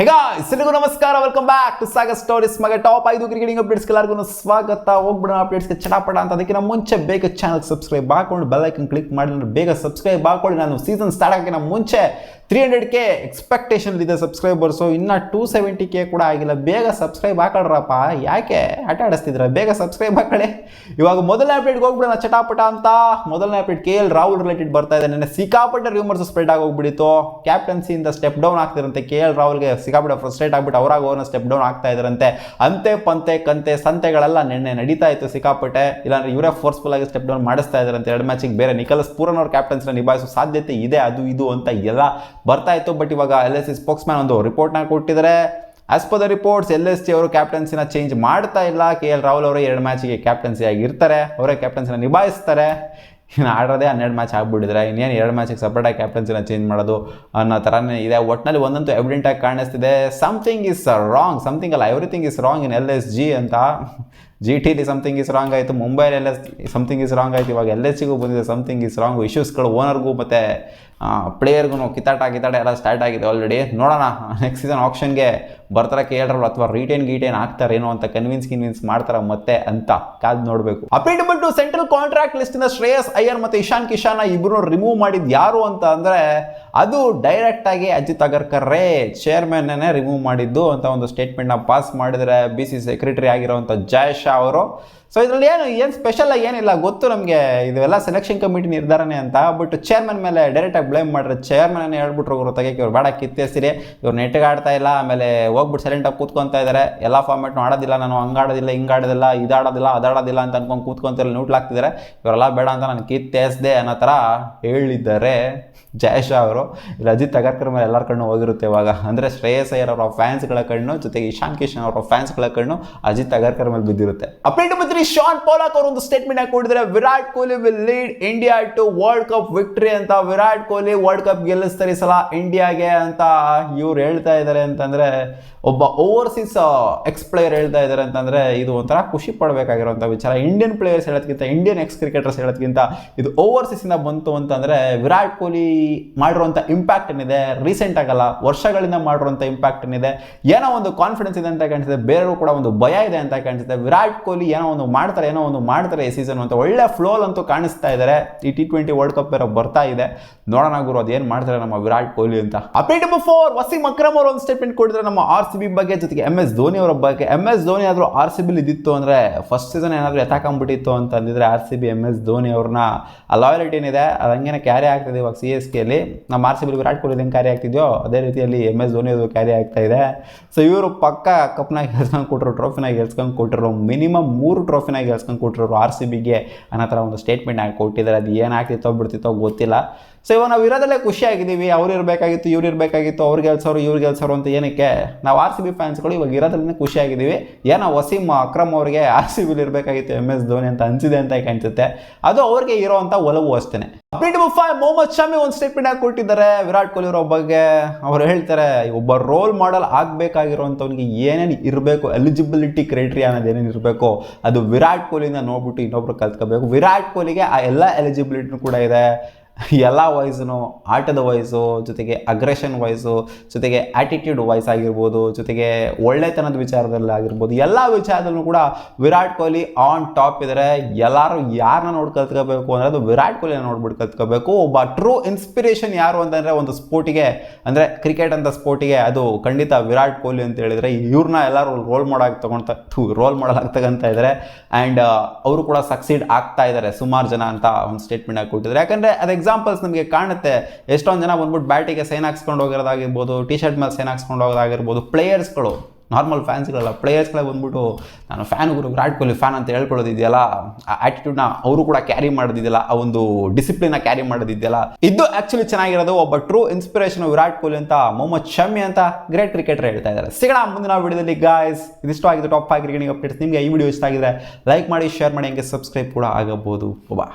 ಎಲ್ಲರಿಗೂ ನಮಸ್ಕಾರ, welcome back to Sagar stories. ಮಗ ಟಾಪ್ 5 ಕ್ರಿಕೆಟಿಂಗ್ ಅಪ್ಡೇಟ್ಸ್ ಎಲ್ಲರಿಗೂ ಸ್ವಾಗತ. ಹೋಗ್ಬಿಡೋಣ ಅಪ್ಡೇಟ್ಸ್ಗೆ ಚಟಾಪಟ ಅಂತ. ಅದಕ್ಕಿಂತ ಮುಂಚೆ ಬೇಗ ಚಾನಲ್ ಸಬ್ಸ್ಕ್ರೈಬ್ ಹಾಕೊಂಡು ಬೆಲ್ ಐಕನ್ ಕ್ಲಿಕ್ ಮಾಡಿ ಬೇಗ ಸಬ್ಸ್ಕ್ರೈಬ್ ಹಾಕೊಳ್ಳಿ. ನಾನು ಸೀಸನ್ ಸ್ಟಾರ್ಟ್ ಆಗೋಕ್ಕಿಂತ ಮುಂಚೆ 300K ಎಕ್ಸ್ಪೆಕ್ಟೇಷನ್ ಇದೆ ಸಬ್ಸ್ಕ್ರೈಬರ್ಸು. ಇನ್ನು 270K ಕೂಡ ಆಗಿಲ್ಲ. ಬೇಗ ಸಬ್ಸ್ಕ್ರೈಬ್ ಹಾಕೊಳ್ರಪ್ಪ, ಯಾಕೆ ಆಟ ಆಡಿಸ್ತಿದ್ರ? ಬೇಗ ಸಬ್ಸ್ಕ್ರೈಬ್ ಹಾಕೊಳ್ಳಿ. ಇವಾಗ ಮೊದಲನೇ ಅಪ್ಡೇಟ್ಗೆ ಹೋಗ್ಬಿಡೋಣ ಚಟಾಪಟ ಅಂತ. ಮೊದಲನೇ ಅಪ್ಡೇಟ್ KL ರಾಹುಲ್ ರಿಲೇಟೆಡ್ ಬರ್ತಾ ಇದೆ. ನೆನ್ನೆ ಸಿಕ್ಕಾಪಟ್ಟೆ ರೂಮರ್ಸ್ ಸ್ಪ್ರೆಡ್ ಆಗೋಗ್ಬಿಡಿತ್ತು. ಕ್ಯಾಪ್ಟನ್ಸಿಯಿಂದ ಸ್ಟೆಪ್ ಡೌನ್ ಆಗ್ತಿರಂತೆ. KL ರಾಹುಲ್ಗೆ ಸಿಕ್ಕಾಪಟ್ಟೆ ಫ್ರಸ್ಟ್ರೇಟ್ ಆಗ್ಬಿಟ್ಟು ಅವರಾಗ ಅವರನ್ನ ಸ್ಟೆಪ್ ಡೌನ್ ಆಗ್ತಾ ಇದಾರಂತೆ. ಅಂತೆ ಪಂತೆ ಕಂತೆ ಸಂತೆಗಳೆಲ್ಲ ನಿನ್ನೆ ನಡೀತಾ ಇತ್ತು ಸಿಕ್ಕಾಪಟ್ಟೆ. ಇಲ್ಲಾಂದ್ರೆ ಇವರೇ ಫೋರ್ಸ್ಫುಲ್ ಆಗಿ ಸ್ಟೆಪ್ ಡೌನ್ ಮಾಡಿಸ್ತಾ ಇದಾರಂತೆ. 2 ಮ್ಯಾಚಿಗೆ ಬೇರೆ ನಿಖಲಸ್ ಪೂರನ್ ಅವ್ರ ಕ್ಯಾಪ್ಟನ್ಸ್ನ ನಿಭಾಯಿಸೋ ಸಾಧ್ಯತೆ ಇದೆ, ಅದು ಇದು ಅಂತ ಎಲ್ಲ ಬರ್ತಾ ಇತ್ತು. ಬಟ್ ಇವಾಗ LSG ಸ್ಪೋಕ್ಸ್ಮ್ಯಾನ್ ಒಂದು ರಿಪೋರ್ಟ್ನ ಕೊಟ್ಟಿದ್ದಾರೆ. As per the reports LSG ಅವರು ಕ್ಯಾಪ್ಟನ್ಸಿನ ಚೇಂಜ್ ಮಾಡ್ತಾ ಇಲ್ಲ. KL ರಾಹುಲ್ ಅವರು 2 ಮ್ಯಾಚಿಗೆ ಕ್ಯಾಪ್ಟನ್ಸಿ ಆಗಿರ್ತಾರೆ, ಅವರೇ ಕ್ಯಾಪ್ಟನ್ಸಿನ ನಿಭಾಯಿಸ್ತಾರೆ. ಇನ್ನು ಆಡೋದೇ 12 ಮ್ಯಾಚ್ ಆಗ್ಬಿಟ್ಟಿದ್ರೆ ಇನ್ನೇನು 2 ಮ್ಯಾಚಿಗೆ ಸಪ್ರೇಟಾಗಿ ಕ್ಯಾಪ್ಟನ್ಸಿನ ಚೇಂಜ್ ಮಾಡೋದು ಅನ್ನೋ ಥರನೇ ಇದೆ. ಒಟ್ಟಿನಲ್ಲಿ ಒಂದಂತೂ ಎವಿಡೆಂಟ್ ಆಗಿ ಕಾಣಿಸ್ತಿದೆ. ಸಮಥಿಂಗ್ ಇಸ್ ರಾಂಗ್, ಸಮಥಿಂಗ್ ಅಲ್ಲ everything is wrong in LSG ಅಂತ. GTಲಿ ಸಮಥಿಂಗ್ ಇಸ್ ರಾಂಗ್ ಆಯಿತು, ಮುಂಬೈಲಿ ಸಮಥಿಂಗ್ ಇಸ್ ರಾಂಗ್ ಆಯಿತು, ಇವಾಗ LSGಗೂ ಬಂದಿದೆ ಸಮಥಿಂಗ್ ಇಸ್ ರಾಂಗ್. ಇಶ್ಯೂಸ್ಗಳು ಓನರ್ಗೂ ಮತ್ತು ಪ್ಲೇಯರ್ಗೂ ಕಿತ್ತಾಟ ಎಲ್ಲ ಸ್ಟಾರ್ಟ್ ಆಗಿದೆ ಆಲ್ರೆಡಿ. ನೋಡೋಣ ನೆಕ್ಸ್ಟ್ ಸೀಸನ್ ಆಪ್ಷನ್ಗೆ ಬರ್ತಾರೆ KL ರಾಹುಲ್ ಅಥವಾ ಗೀಟೇನ್ ಆಗ್ತಾರೇನೋ ಅಂತ ಕನ್ವಿನ್ಸ್ ಮಾಡ್ತಾರೆ ಮತ್ತೆ ಅಂತ ಕಾದು ನೋಡಬೇಕು. ಅಪ್ಡೇಟ್ ಬಂದು ಸೆಂಟ್ರಲ್ ಕಾಂಟ್ರಾಕ್ಟ್ ಲಿಸ್ಟಿಂದ ಶ್ರೇಯಸ್ ಅಯ್ಯರ್ ಮತ್ತು ಇಶಾನ್ ಕಿಶಾನ್ ಇಬ್ಬರು ರಿಮೂವ್ ಮಾಡಿದ್ದು ಯಾರು ಅಂತ ಅಂದರೆ ಅದು ಡೈರೆಕ್ಟ್ ಆಗಿ ಅಜಿತ್ ಅಗರ್ಕರ್ರೇ ಚೇರ್ಮನ್ನೇ ರಿಮೂವ್ ಮಾಡಿದ್ದು ಅಂತ ಒಂದು ಸ್ಟೇಟ್ಮೆಂಟ್ನ ಪಾಸ್ ಮಾಡಿದರೆ BCCI ಸೆಕ್ರೆಟರಿ ಆಗಿರುವಂಥ ಜಯ್ ಶಾ ಅವರು. ಸೊ ಇದರಲ್ಲಿ ಏನು ಸ್ಪೆಷಲ್ ಏನಿಲ್ಲ, ಗೊತ್ತು ನಮಗೆ ಇದೆಲ್ಲ ಸೆಲೆಕ್ಷನ್ ಕಮಿಟಿ ನಿರ್ಧಾರನೇ ಅಂತ. ಬಟ್ ಚೇರ್ಮನ್ ಮೇಲೆ ಡೈರೆಕ್ಟಾಗಿ ಬ್ಲೇಮ್ ಮಾಡ್ರೆ ಚೇರ್ಮನ್ ಹೇಳ್ಬಿಟ್ರು ಇವರು ತೆಗೆಕ್ಕೆ, ಇವ್ರು ಬೇಡ ಕಿತ್ತೇಸಿರಿ, ಇವ್ರು ನೆಟ್ಟಿಗೆ ಆಡ್ತಾ ಇಲ್ಲ, ಆಮೇಲೆ ಹೋಗ್ಬಿಟ್ಟು ಸೈಲೆಂಟಾಗಿ ಕೂತ್ಕೊತಾ ಇದ್ದಾರೆ, ಎಲ್ಲ ಫಾರ್ಮೆಟ್ನು ಆಡೋದಿಲ್ಲ, ನಾನು ಹಂಗಾಡೋದಿಲ್ಲ ಹಿಂಗಾಡೋದಿಲ್ಲ ಇದಾಡೋದಿಲ್ಲ ಅದಾಡೋದಿಲ್ಲ ಅಂತ ಅನ್ಕೊಂಡು ಕೂತ್ಕೊಂತಿಲ್ಲ ನ್ಯೂಟ್ಲಾಗ್ತಿದ್ದಾರೆ, ಇವರೆಲ್ಲ ಬೇಡ ಅಂತ ನಾನು ಕಿತ್ತೇಸ್ದೆ ಅನ್ನೋ ಥರ ಹೇಳಿದ್ದಾರೆ ಜಯ್ ಶಾ ಅವರು. ಇಲ್ಲಿ ಅಜಿತ್ ಅಗರ್ಕರ್ ಮೇಲೆ ಎಲ್ಲರ ಕಣ್ಣು ಹೋಗಿರುತ್ತೆ ಇವಾಗ. ಅಂದರೆ ಶ್ರೇಯಸ್ ಅಯ್ಯರ್ ಅವರ ಫ್ಯಾನ್ಸ್ಗಳ ಕಣ್ಣು ಜೊತೆಗೆ ಇಶಾನ್ ಕಿಶನ್ ಅವರ ಫ್ಯಾನ್ಸ್ಗಳ ಕಣ್ಣು ಅಜಿತ್ ಅಗರ್ಕರ್ ಮೇಲೆ ಬಿದ್ದಿರುತ್ತೆ. ಅಪ್ಡೇಟ್ ಬಂದ್ರಿ ಶಾನ್ ಪೋಲಾಕ್ ಅವರು ಒಂದು ಸ್ಟೇಟ್ಮೆಂಟ್ ಆಗಿ ಕೊಟ್ಟಿದ್ದಾರೆ. Virat Kohli will lead India to world cup victory ಅಂತ. ವಿರಾಟ್ ಕೊಹ್ಲಿ ವರ್ಲ್ಡ್ ಕಪ್ ಗೆಲ್ಲಿಸ್ತಾರೆ ಈ ಸಲ ಇಂಡಿಯಾಗೆ ಅಂತ ಇವ್ರು ಹೇಳ್ತಾ ಇದ್ದಾರೆ. ಅಂತಂದರೆ ಒಬ್ಬ ಓವರ್ಸೀಸ್ ಎಕ್ಸ್ ಪ್ಲೇಯರ್ ಹೇಳ್ತಾ ಇದ್ದಾರೆ ಅಂತಂದರೆ ಇದು ಒಂಥರ ಖುಷಿ ಪಡಬೇಕಾಗಿರೋಂಥ ವಿಚಾರ. ಇಂಡಿಯನ್ ಪ್ಲೇಯರ್ಸ್ ಹೇಳೋದಕ್ಕಿಂತ, ಇಂಡಿಯನ್ ಎಕ್ಸ್ ಕ್ರಿಕೆಟರ್ಸ್ ಹೇಳೋದಕ್ಕಿಂತ ಇದು ಓವರ್ಸೀಸಿಂದ ಬಂತು ಅಂತಂದರೆ ವಿರಾಟ್ ಕೊಹ್ಲಿ ಮಾಡಿರುವಂಥ ಇಂಪ್ಯಾಕ್ಟ್ ಏನಿದೆ, ರೀಸೆಂಟ್ ಆಗಲ್ಲ ವರ್ಷಗಳಿಂದ ಮಾಡಿರುವಂಥ ಇಂಪ್ಯಾಕ್ಟ್ ಏನಿದೆ, ಏನೋ ಒಂದು ಕಾನ್ಫಿಡೆನ್ಸ್ ಇದೆ ಅಂತ ಕಾಣಿಸುತ್ತೆ. ಬೇರೆಯವರು ಕೂಡ ಒಂದು ಭಯ ಇದೆ ಅಂತ ಕಾಣಿಸುತ್ತೆ. ವಿರಾಟ್ ಕೊಹ್ಲಿ ಏನೋ ಒಂದು ಮಾಡ್ತಾರೆ ಈ ಸೀಸನ್ ಅಂತ ಒಳ್ಳೆ ಫ್ಲೋಲ್ ಅಂತೂ ಕಾಣಿಸ್ತಾ ಇದ್ದಾರೆ. ಈ T20 ವರ್ಲ್ಡ್ ಕಪ್ ಬೇರೆ ಬರ್ತಾ ಇದೆ, ನೋಡೋಣ ಗುರು ಅದೇನು ಮಾಡ್ತಾರೆ ನಮ್ಮ ವಿರಾಟ್ ಕೊಹ್ಲಿ ಅಂತ. ಅಪ್ಡೇಟ್ ನಂಬರ್ 4, ವಸೀಂ ಅಕ್ರಮ್ ಅವರು ಒಂದು ಸ್ಟೇಟ್ಮೆಂಟ್ ಕೊಟ್ಟಿದ್ದಾರೆ ನಮ್ಮ RCB ಬಗ್ಗೆ, ಜೊತೆಗೆ MS ಧೋನಿ ಅವರ ಬಗ್ಗೆ. MS ಧೋನಿ ಆದರೂ RCB ಇದ್ದಿತ್ತು ಅಂದರೆ ಫಸ್ಟ್ ಸೀಸನ್ ಏನಾದರೂ ಎತ್ತಾಕೊಂಡ್ಬಿಟ್ಟಿತ್ತು ಅಂತ ಅಂದಿದ್ರೆ RCB MS ಧೋನಿ ಅವ್ರನ್ನ ಲಾಯಲ್ಟಿ ಏನಿದೆ ಅದು ಹಂಗೇನೆ ಕ್ಯಾರಿ ಆಗ್ತಿದೆ. ಇವಾಗ CSKಲಿ ನಮ್ಮ RCB ವಿರಾಟ್ ಕೊಹ್ಲಿ ಹೆಂಗೆ ಕ್ಯಾರಿ ಆಗ್ತಿದೆಯೋ ಅದೇ ರೀತಿಯಲ್ಲಿ MS ಧೋನಿ ಅದು ಕ್ಯಾರಿ ಆಗ್ತಾ ಇದೆ. ಸೊ ಇವರು ಪಕ್ಕ ಕಪ್ನಾಗ ಗೆಲ್ಸ್ಕೊಂಡು ಕೊಟ್ಟರು, ಟ್ರೋಫಿನಾಗ ಗೆಲ್ಸ್ಕೊಂಡು ಕೊಟ್ಟರು, ಮಿನಿಮಮ್ 3 ಟ್ರೋಫಿನಾಗ ಗೆಲ್ಸ್ಕೊಂಡು ಕೊಟ್ಟರು RCBಗೆ ಅನ್ನೋ ಥರ ಒಂದು ಸ್ಟೇಟ್ಮೆಂಟ್ ಆಗಿ ಕೊಟ್ಟಿದ್ದಾರೆ. ಅದು ಏನಾಗ್ತಿತ್ತೋ ಬಿಡ್ತಿತ್ತೋ ಗೊತ್ತಿಲ್ಲ. ಸೊ ಇವಾಗ ನಾವು ಇರೋದಲ್ಲೇ ಖುಷಿಯಾಗಿದ್ದೀವಿ. ಅವ್ರು ಇರಬೇಕಾಗಿತ್ತು, ಇವ್ರು ಇರಬೇಕಾಗಿತ್ತು, ಅವ್ರು ಗೆಲ್ಸೋರು ಇವ್ರು ಗೆಲ್ಸೋರು ಅಂತ ಏನಕ್ಕೆ? ನಾವು RCB ಫ್ಯಾನ್ಸ್ಗಳು ಇವಾಗ ಇರೋದ್ರಲ್ಲೇ ಖುಷಿಯಾಗಿದ್ದೀವಿ. ಏನೋ ವಸೀಂ ಅಕ್ರಮ್ ಅವ್ರಿಗೆ RCBಲಿ ಇರಬೇಕಾಗಿತ್ತು MS ಧೋನಿ ಅಂತ ಅನಿಸಿದೆ ಅಂತ ಕಾಣಿಸುತ್ತೆ. ಅದು ಅವ್ರಿಗೆ ಇರೋವಂಥ ಒಲವು ಅಷ್ಟೇ. ಅಪ್ಡೇಟ್ ನಂಬರ್ 5, ಮೊಹಮ್ಮದ್ ಶಮಿ ಒಂದು ಸ್ಟೇಟ್ಮೆಂಟ್ ಆಗಿ ಕೊಟ್ಟಿದ್ದಾರೆ ವಿರಾಟ್ ಕೊಹ್ಲಿ ಅವರ ಬಗ್ಗೆ. ಅವ್ರು ಹೇಳ್ತಾರೆ ಒಬ್ಬ ರೋಲ್ ಮಾಡೆಲ್ ಆಗಬೇಕಾಗಿರೋಂಥವ್ನಿಗೆ ಏನೇನು ಇರಬೇಕು, ಎಲಿಜಿಬಿಲಿಟಿ ಕ್ರೈಟೀರಿಯಾ ಅನ್ನೋದು ಏನೇನು ಇರಬೇಕು ಅದು ವಿರಾಟ್ ಕೊಹ್ಲಿನ ನೋಡ್ಬಿಟ್ಟು ಇನ್ನೊಬ್ರು ಕಲ್ತ್ಕೋಬೇಕು. ವಿರಾಟ್ ಕೊಹ್ಲಿಗೆ ಆ ಎಲ್ಲ ಎಲಿಜಿಬಿಲಿಟಿನೂ ಕೂಡ ಇದೆ. ಎಲ್ಲ ವಯಸ್ಸು, ಆಟದ ವಯಸ್ಸು, ಜೊತೆಗೆ ಅಗ್ರೆಷನ್ ವಯಸ್ಸು, ಜೊತೆಗೆ ಆ್ಯಟಿಟ್ಯೂಡ್ ವಯಸ್ಸು ಆಗಿರ್ಬೋದು, ಜೊತೆಗೆ ಒಳ್ಳೆತನದ ವಿಚಾರದಲ್ಲಿ ಆಗಿರ್ಬೋದು, ಎಲ್ಲ ವಿಚಾರದಲ್ಲೂ ಕೂಡ ವಿರಾಟ್ ಕೊಹ್ಲಿ ಆನ್ ಟಾಪ್ ಇದ್ದಾರೆ. ಎಲ್ಲರೂ ಯಾರನ್ನ ನೋಡಿ ಕಲ್ತ್ಕೋಬೇಕು ಅಂದರೆ ಅದು ವಿರಾಟ್ ಕೊಹ್ಲಿನ ನೋಡ್ಬಿಟ್ಟು ಕಲ್ತ್ಕೋಬೇಕು. ಒಬ್ಬ ಟ್ರೂ ಇನ್ಸ್ಪಿರೇಷನ್ ಯಾರು ಅಂತಂದರೆ ಒಂದು ಸ್ಪೋರ್ಟಿಗೆ, ಅಂದರೆ ಕ್ರಿಕೆಟ್ ಅಂತ ಸ್ಪೋರ್ಟಿಗೆ ಅದು ಖಂಡಿತ ವಿರಾಟ್ ಕೊಹ್ಲಿ ಅಂತ ಹೇಳಿದರೆ ಇವ್ರನ್ನ ಎಲ್ಲರೂ ರೋಲ್ ಮಾಡಲ್ ಆಗ್ತಕ್ಕಂತ ಇದ್ದಾರೆ. ಆ್ಯಂಡ್ ಅವರು ಕೂಡ ಸಕ್ಸೀಡ್ ಆಗ್ತಾ ಇದ್ದಾರೆ ಸುಮಾರು ಜನ ಅಂತ ಒಂದು ಸ್ಟೇಟ್ಮೆಂಟ್ ಆಗಿ ಕೊಟ್ಟಿದ್ದಾರೆ. ಯಾಕಂದರೆ ಅದು ಎಕ್ಸಾಂಪಲ್ಸ್ ನಮಗೆ ಕಾಣುತ್ತೆ. ಎಷ್ಟೊಂದು ಜನ ಬಂದ್ಬಿಟ್ಟು ಬ್ಯಾಟಿಗೆ ಸೈನ್ ಹಾಕ್ಸ್ಕೊಂಡು ಹೋಗಿರೋದಾಗಿರ್ಬೋದು, ಟಿ ಶರ್ಟ್ ಮೇಲೆ ಸೈನ್ ಹಾಕ್ಸ್ಕೊಂಡು ಹೋಗೋದಾಗಿರ್ಬೋದು, ಪ್ಲೇಯರ್ಸ್ಗಳು, ನಾರ್ಮಲ್ ಫ್ಯಾನ್ಸ್ಗಳಲ್ಲ ಪ್ಲೇಯರ್ಸ್ಗಳೇ ಬಂದ್ಬಿಟ್ಟು ನಾನು ವಿರಾಟ್ ಕೊಹ್ಲಿ ಫ್ಯಾನ್ ಅಂತ ಹೇಳ್ಕೊಳ್ಳೋದಿದೆಯಲ್ಲ, ಆ ಆ್ಯಟಿಟ್ಯೂಡ್ನ ಅವರು ಕೂಡ ಕ್ಯಾರಿ ಮಾಡೋದಿದೆಯಲ್ಲ, ಆ ಒಂದು ಡಿಸಿಪ್ಲಿನ್ನ ಕ್ಯಾರಿ ಮಾಡೋದಿದೆಯಲ್ಲ, ಇದು ಆ್ಯಕ್ಚುಲಿ ಚೆನ್ನಾಗಿರೋದು. ಒಬ್ಬ ಟ್ರೂ ಇನ್ಸ್ಪಿರೇಷನ್ ವಿರಾಟ್ ಕೊಹ್ಲಿ ಅಂತ ಮೊಹಮ್ಮದ್ ಶಮಿ ಅಂತ ಗ್ರೇಟ್ ಕ್ರಿಕೆಟರ್ ಹೇಳ್ತಾ ಇದ್ದಾರೆ. ಸಿಗೋಣ ಮುಂದಿನ ವಿಡಿಯೋದಲ್ಲಿ ಗಾಯ್ಸ್. ಇದಿಷ್ಟು ಆಗಿದೆ ಟಾಪ್ 5 ಕ್ರಿಕೆಟಿಂಗ್ ಅಪ್ಡೇಟ್ಸ್. ನಿಮಗೆ ಈ ವಿಡಿಯೋ ಇಷ್ಟ ಆಗಿದ್ರೆ ಲೈಕ್ ಮಾಡಿ, ಶೇರ್ ಮಾಡಿ, ಹಂಗೆ ಸಬ್ಸ್ಕ್ರೈಬ್ ಕೂಡ ಆಗಬಹುದು. ಬಾ.